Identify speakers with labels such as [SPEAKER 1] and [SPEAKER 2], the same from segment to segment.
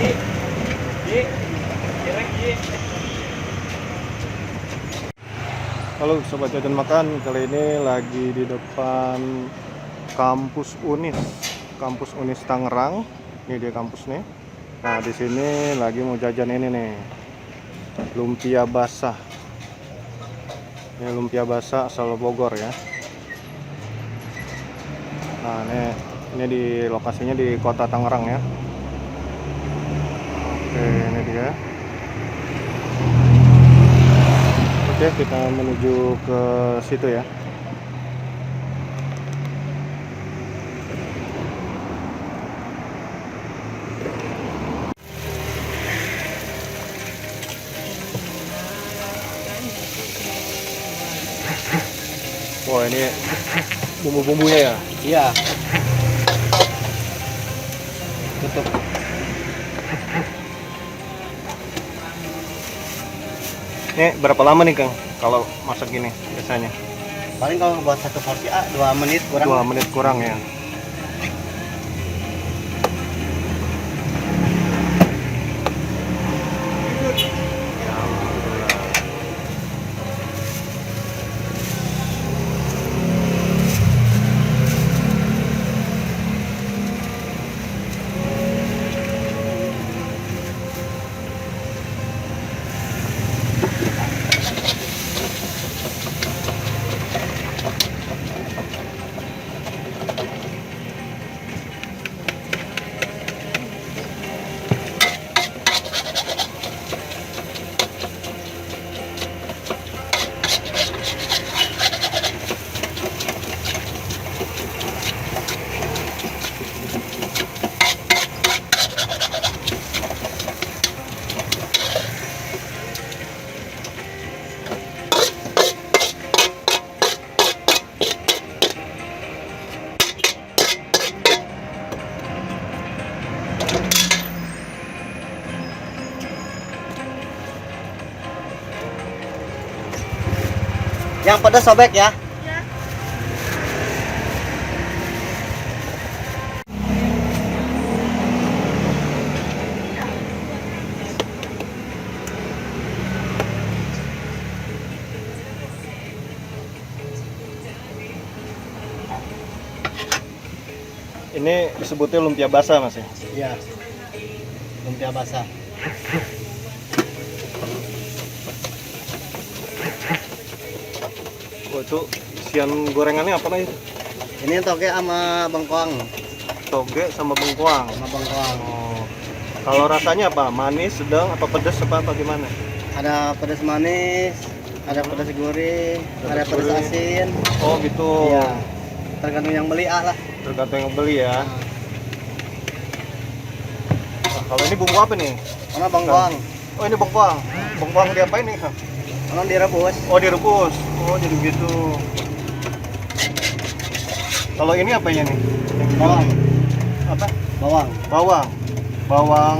[SPEAKER 1] Halo Sobat Jajan Makan, kali ini lagi di depan kampus Unis Tangerang. Ini dia kampus nih. Nah di sini lagi mau jajan ini nih, lumpia basah. Ini lumpia basah asal Bogor ya. Nah ini di lokasinya di kota Tangerang ya. Oke, ini dia. Oke, kita menuju ke situ ya. Wah, ini bumbu-bumbunya ya?
[SPEAKER 2] Iya. Tutup.
[SPEAKER 1] Ini berapa lama nih Kang kalau masak gini biasanya?
[SPEAKER 2] Paling kalau buat satu porsi 2 menit kurang.
[SPEAKER 1] 2 menit kurang ya.
[SPEAKER 2] Yang pedas sobek ya.
[SPEAKER 1] Ini disebutnya lumpia basah Mas ya?
[SPEAKER 2] Iya. Lumpia basah.
[SPEAKER 1] Oh, itu isian gorengannya apa nih?
[SPEAKER 2] Ini toge sama bengkoang.
[SPEAKER 1] Toge sama bengkoang.
[SPEAKER 2] Sama bengkoang.
[SPEAKER 1] Oh. Kalau rasanya apa? Manis, sedang, apa pedas, apa gimana?
[SPEAKER 2] Ada pedas manis, ada pedas gurih, ada pedas
[SPEAKER 1] gurih.
[SPEAKER 2] asin.
[SPEAKER 1] Oh gitu.
[SPEAKER 2] Iya. Tergantung yang beli lah.
[SPEAKER 1] Tergantung yang beli ya. Nah, kalau ini bumbu apa nih?
[SPEAKER 2] Sama bengkoang.
[SPEAKER 1] Oh ini bengkoang. Bengkoang diapain nih Kang?
[SPEAKER 2] Kalau direbus.
[SPEAKER 1] Oh direbus. Oh jadi begitu. Kalau ini apa ya nih?
[SPEAKER 2] Bawang.
[SPEAKER 1] Apa?
[SPEAKER 2] Bawang.
[SPEAKER 1] Bawang. Bawang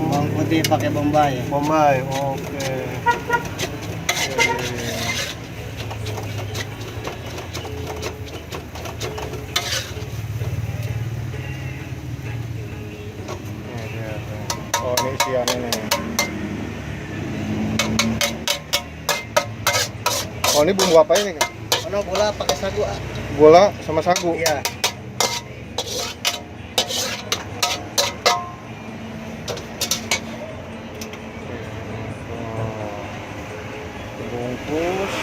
[SPEAKER 2] Bawang putih pakai bombay.
[SPEAKER 1] Bombay. Oke. Oh ini isiannya nih. Oh ini bumbu apa ini Kang?
[SPEAKER 2] Ono gula pakai sagu.
[SPEAKER 1] Gula sama sagu.
[SPEAKER 2] Iya.
[SPEAKER 1] Bungkus.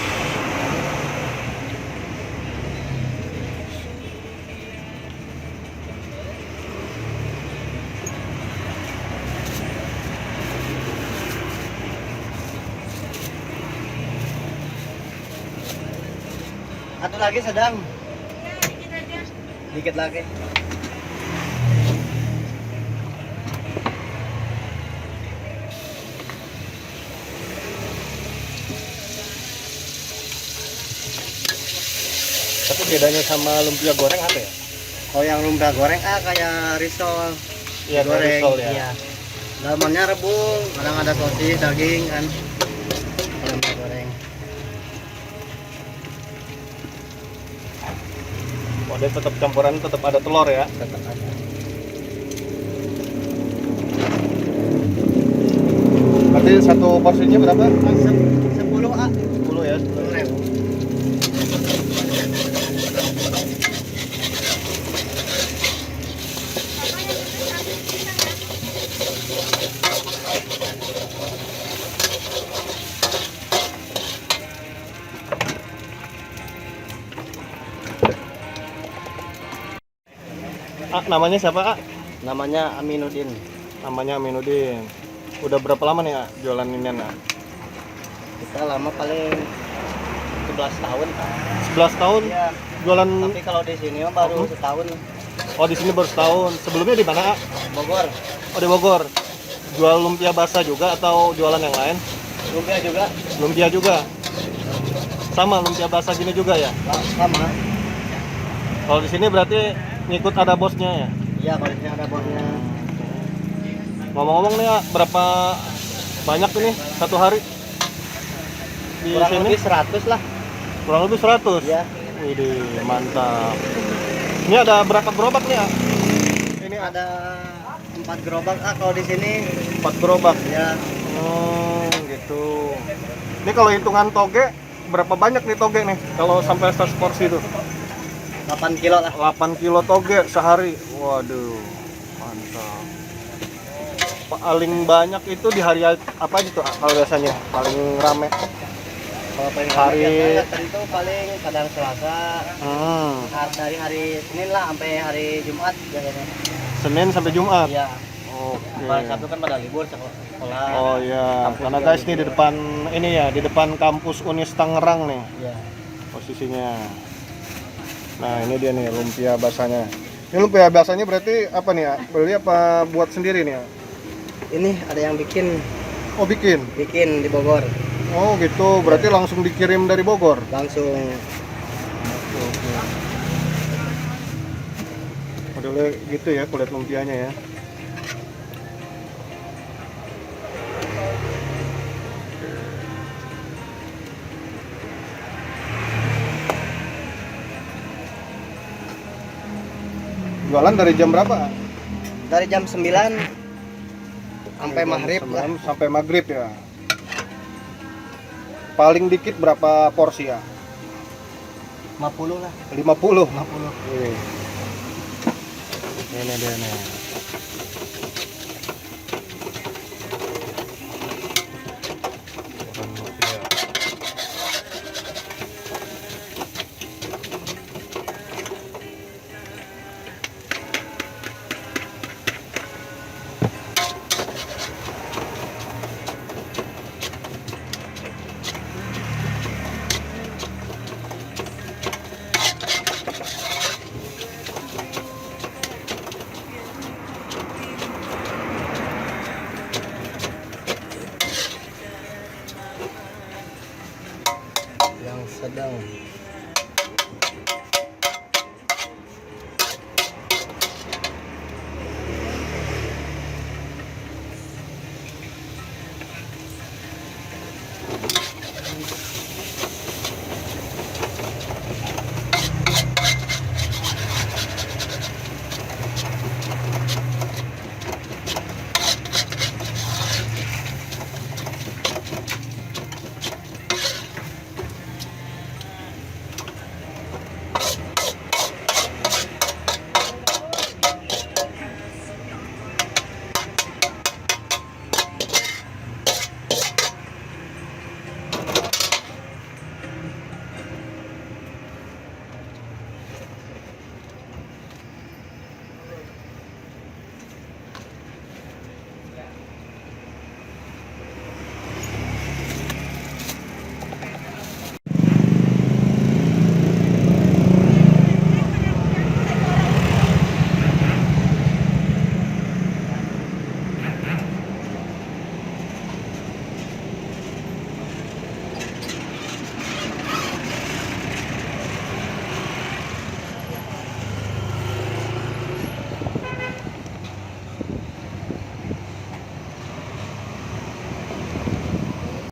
[SPEAKER 2] Satu lagi sedang. Dikit lagi.
[SPEAKER 1] Tapi bedanya sama lumpia goreng apa ya?
[SPEAKER 2] Oh yang lumpia goreng kayak risol.
[SPEAKER 1] Iya,
[SPEAKER 2] Goreng.
[SPEAKER 1] risol ya.
[SPEAKER 2] Iya. Dalamnya rebung, kadang ada sosis, daging kan. Lumpia goreng.
[SPEAKER 1] Oh, dia tetap campuran tetap ada telur ya?
[SPEAKER 2] Tetap ada.
[SPEAKER 1] Berarti satu porsinya berapa?
[SPEAKER 2] 10 A.
[SPEAKER 1] 10 ya, 10.000. Namanya siapa,
[SPEAKER 2] Namanya Aminuddin.
[SPEAKER 1] Namanya Aminuddin. Udah berapa lama nih, jualan inian,
[SPEAKER 2] Kita lama paling 11 tahun.
[SPEAKER 1] 11 tahun
[SPEAKER 2] Iya.
[SPEAKER 1] jualan.
[SPEAKER 2] Tapi kalau di sini mah baru setahun.
[SPEAKER 1] Oh, di sini baru setahun. Sebelumnya di mana,
[SPEAKER 2] Bogor.
[SPEAKER 1] Oh, di Bogor. Jual lumpia basah juga atau jualan yang lain?
[SPEAKER 2] Lumpia juga.
[SPEAKER 1] Lumpia juga. Sama lumpia basah gini juga ya?
[SPEAKER 2] Sama.
[SPEAKER 1] Kalau di sini berarti ngikut ada bosnya ya?
[SPEAKER 2] Iya, kalau di sini ada bosnya.
[SPEAKER 1] Ngomong-ngomong nih, berapa banyak ini satu hari di
[SPEAKER 2] Kurang
[SPEAKER 1] sini?
[SPEAKER 2] lebih 100 lah.
[SPEAKER 1] Kurang lebih 100.
[SPEAKER 2] Iya.
[SPEAKER 1] Widih, mantap. Ini ada berapa gerobak nih, ya? Ini
[SPEAKER 2] Ada 4 gerobak kalau di sini.
[SPEAKER 1] 4 gerobak.
[SPEAKER 2] Ya,
[SPEAKER 1] Gitu. Ini kalau hitungan toge, berapa banyak nih toge nih? Kalau sampai 100 porsi itu?
[SPEAKER 2] 8 kilo lah.
[SPEAKER 1] 8 kilo toge sehari. Waduh, mantap. Paling banyak itu di hari apa gitu kalau biasanya? Paling rame.
[SPEAKER 2] Kalau paling
[SPEAKER 1] Hari-
[SPEAKER 2] biasanya tadi itu paling kadang Selasa, dari hari Senin lah sampai hari Jumat biasanya.
[SPEAKER 1] Senin sampai Jumat.
[SPEAKER 2] Iya.
[SPEAKER 1] Oke.
[SPEAKER 2] Hari Sabtu kan pada libur sekolah.
[SPEAKER 1] Oh iya,
[SPEAKER 2] Kampus
[SPEAKER 1] karena
[SPEAKER 2] juga
[SPEAKER 1] guys nih
[SPEAKER 2] libur.
[SPEAKER 1] di depan ini ya, di depan kampus Unis Tangerang nih
[SPEAKER 2] Iya.
[SPEAKER 1] posisinya. Nah, ini dia nih lumpia basahnya. Ini lumpia basahnya berarti apa nih, ya? Beli apa buat sendiri nih, ya?
[SPEAKER 2] Ini ada yang bikin
[SPEAKER 1] Oh, bikin.
[SPEAKER 2] di Bogor
[SPEAKER 1] Oh, gitu. Berarti langsung dikirim dari Bogor.
[SPEAKER 2] langsung.
[SPEAKER 1] Oke. Modelnya gitu ya kulit lumpianya ya. Jualan dari jam berapa?
[SPEAKER 2] Dari jam 9 sampai
[SPEAKER 1] Jam
[SPEAKER 2] maghrib lah.
[SPEAKER 1] 9 sampai maghrib ya. Paling dikit berapa porsi ya?
[SPEAKER 2] 50 lah.
[SPEAKER 1] 50.
[SPEAKER 2] 50.
[SPEAKER 1] Wih. Ini dia nih.